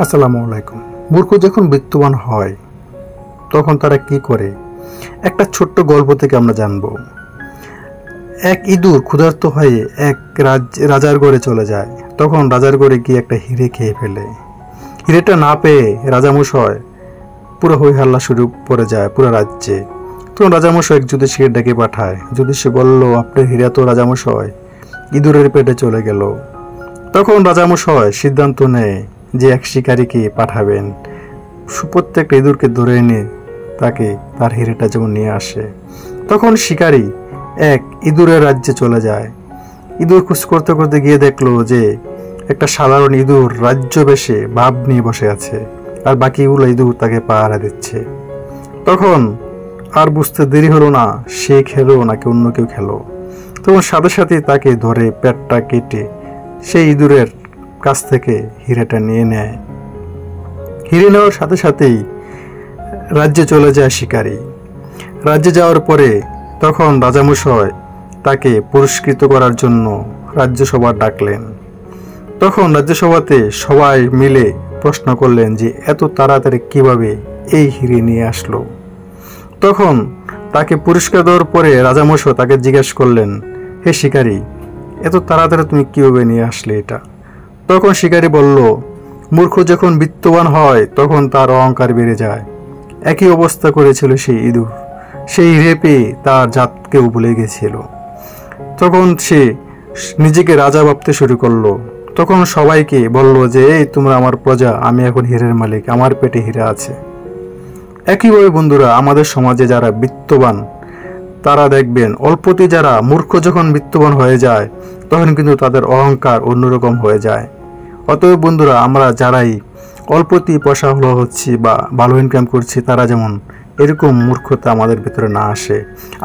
আসসালামু আলাইকুম। মূর্খ যখন বিত্তবান হয় তখন তারা কি করে, একটা ছোট্ট গল্প থেকে আমরা জানব। এক ইঁদুর ক্ষুধার্ত হয়ে এক রাজার ঘরে চলে যায়। তখন রাজার ঘরে গিয়ে একটা হিরে খেয়ে ফেলে। হিরেটা না পেয়ে রাজামশাই পুরো হই হাল্লা শুরু পড়ে যায় পুরো রাজ্যে। তখন রাজামশাই এক জ্যোতিষীকে ডেকে পাঠায়। জ্যোতিষী বলল, আপনার হীরা তো রাজামশাই ইঁদুরের পেটে চলে গেল। তখন রাজামশাই সিদ্ধান্ত নেয় যে এক শিকারীকে পাঠাবেন, প্রত্যেকটা ইঁদুরকে ধরে এনে তাকে তার হিরেটা যেমন নিয়ে আসে। তখন শিকারী এক ইঁদুরের রাজ্যে চলে যায়। ইঁদুর খোঁজ করতে করতে গিয়ে দেখলো যে একটা সাধারণ ইঁদুর রাজ্য বেশে ভাব নিয়ে বসে আছে, আর বাকিগুলো ইঁদুর তাকে পাহারা দিচ্ছে। তখন আর বুঝতে দেরি হলো না, সে খেলো নাকি অন্য কেউ খেলো। তখন সাথে সাথে তাকে ধরে পেটটা কেটে সেই ইঁদুরের কাছ থেকে হিরেটা নিয়ে নেয়। হিরে নেওয়ার সাথে সাথেই রাজ্যে চলে যায় শিকারী। রাজ্যে যাওয়ার পরে তখন রাজামশাই তাকে পুরস্কৃত করার জন্য রাজ্যসভা ডাকলেন। তখন রাজ্যসভাতে সবাই মিলে প্রশ্ন করলেন যে এত তাড়াতাড়ি কিভাবে এই হিরে নিয়ে আসলো। তখন তাকে পুরস্কার দেওয়ার পরে রাজামশাই তাকে জিজ্ঞেস করলেন, হে শিকারী, এত তাড়াতাড়ি তুমি কিভাবে নিয়ে আসলে এটা? তখন শিকারী বলল, মূর্খ যখন বিত্তবান হয় তখন তার অহংকার বেড়ে যায়। একই অবস্থা করেছিল সেই ইঁদুর, সেই হিরে পেয়ে তার জাতকেও ভুলে গেছিল। তখন সে নিজেকে রাজা ভাবতে শুরু করলো। তখন সবাইকে বলল যে এই তোমরা আমার প্রজা, আমি এখন হীরের মালিক, আমার পেটে হীরা আছে। একইভাবে বন্ধুরা, আমাদের সমাজে যারা বিত্তবান তারা দেখবেন অল্পতে, যারা মূর্খ যখন বিত্তবান হয়ে যায় তখন কিন্তু তাদের অহংকার অন্যরকম হয়ে যায়। অতএব বন্ধুরা, আমরা যারাই অল্পতে পয়সা হচ্ছি বা ভালো ইনকাম করছি, তারা যেমন এরকম মূর্খতা আমাদের ভিতরে না আসে,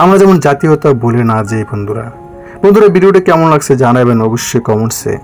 আমরা যেমন জাতীয়তা ভুলে না যাই। বন্ধুরা, ভিডিওটা কেমন লাগছে জানাবেন অবশ্যই কমেন্টসে।